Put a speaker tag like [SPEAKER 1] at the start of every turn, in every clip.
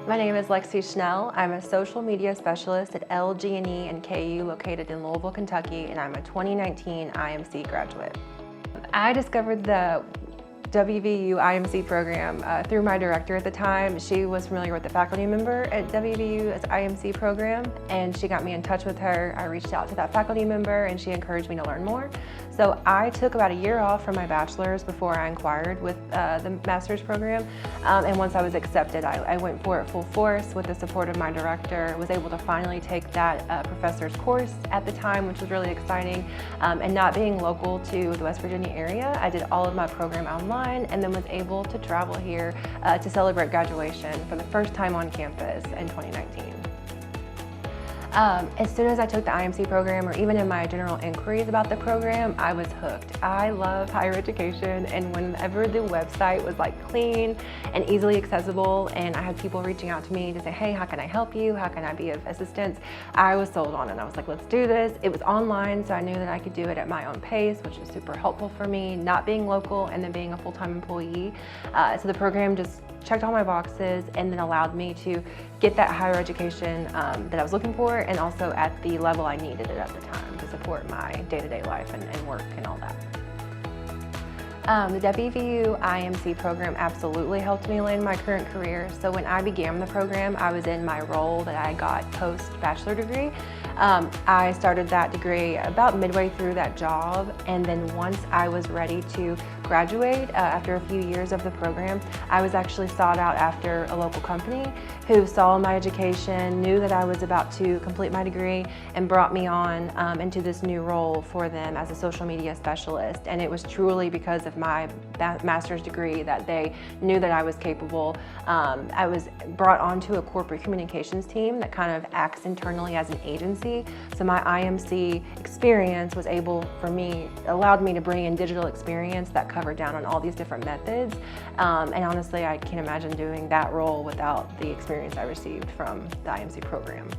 [SPEAKER 1] My name is Lexi Schnell. I'm a social media specialist at LG&E and KU located in Louisville, Kentucky, and I'm a 2019 IMC graduate. I discovered the WVU IMC program through my director at the time. She was familiar with the faculty member at WVU's IMC program, and she got me in touch with her. I reached out to that faculty member and she encouraged me to learn more. So I took about a year off from my bachelor's before I inquired with the master's program. And once I was accepted, I went for it full force with the support of my director. Was able to finally take that professor's course at the time, which was really exciting. And not being local to the West Virginia area, I did all of my program online and then was able to travel here to celebrate graduation for the first time on campus in 2019. As soon as I took the IMC program, or even in my general inquiries about the program, I was hooked. I love higher education, and whenever the website was like clean and easily accessible, and I had people reaching out to me to say, hey, how can I help you? How can I be of assistance? I was sold on it. I was like, let's do this. It was online, so I knew that I could do it at my own pace, which was super helpful for me, not being local and then being a full-time employee. So the program just checked all my boxes and then allowed me to get that higher education that I was looking for, and also at the level I needed it at the time to support my day-to-day life and work and all that. The WVU IMC program absolutely helped me land my current career. So when I began the program, I was in my role that I got post-bachelor degree. I started that degree about midway through that job, and then once I was ready to graduate after a few years of the program, I was actually sought out after a local company who saw my education, knew that I was about to complete my degree, and brought me on into this new role for them as a social media specialist. And it was truly because of my master's degree that they knew that I was capable. I was brought onto a corporate communications team that kind of acts internally as an agency. So my IMC experience was allowed me to bring in digital experience that covered down on all these different methods. And honestly, I can't imagine doing that role without the experience I received from the IMC program.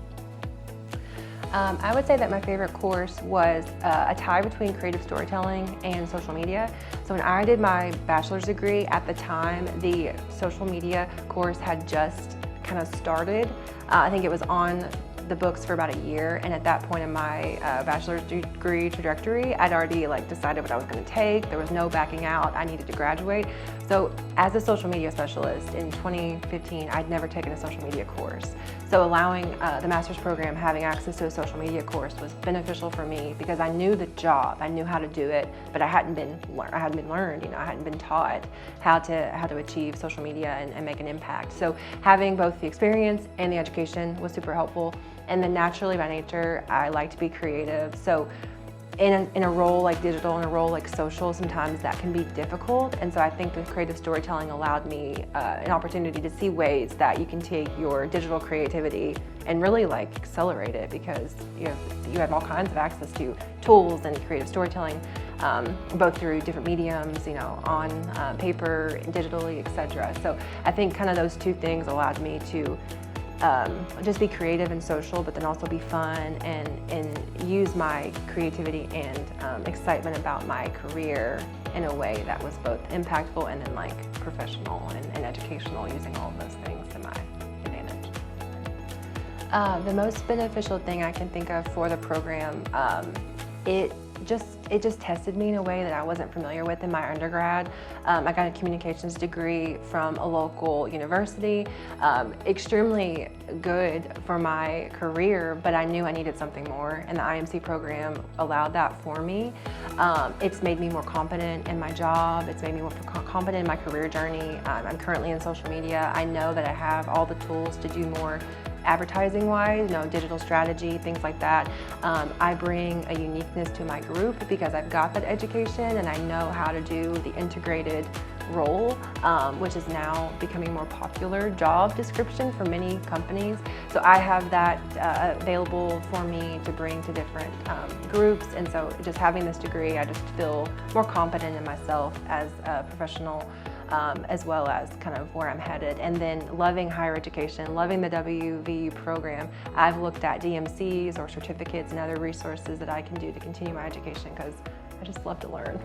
[SPEAKER 1] I would say that my favorite course was a tie between creative storytelling and social media. So when I did my bachelor's degree, at the time, the social media course had just kind of started. I think it was on the books for about a year, and at that point in my bachelor's degree trajectory, I'd already decided what I was going to take. There was no backing out. I needed to graduate. So as a social media specialist in 2015, I'd never taken a social media course. So allowing the master's program, having access to a social media course was beneficial for me because I knew the job, I knew how to do it, but I hadn't been learned, I hadn't been taught how to achieve social media and make an impact. So having both the experience and the education was super helpful. And then naturally by nature, I like to be creative. So in a role like digital, in a role like social, sometimes that can be difficult. And so I think the creative storytelling allowed me an opportunity to see ways that you can take your digital creativity and really accelerate it, because you have all kinds of access to tools and creative storytelling, both through different mediums, on paper, digitally, etc. So I think kind of those two things allowed me to just be creative and social, but then also be fun and use my creativity and excitement about my career in a way that was both impactful and then professional and educational, using all of those things to my advantage. The most beneficial thing I can think of for the program, it just tested me in a way that I wasn't familiar with in my undergrad. I got a communications degree from a local university, extremely good for my career, but I knew I needed something more, and the IMC program allowed that for me. It's made me more confident in my job. It's made me more confident in my career journey. I'm currently in social media. I know that I have all the tools to do more advertising-wise, digital strategy, things like that. I bring a uniqueness to my group because I've got that education and I know how to do the integrated role, which is now becoming a more popular job description for many companies. So I have that available for me to bring to different groups, and so just having this degree, I just feel more confident in myself as a professional, as well as kind of where I'm headed. And then loving higher education, loving the WVU program, I've looked at DMCs or certificates and other resources that I can do to continue my education because I just love to learn.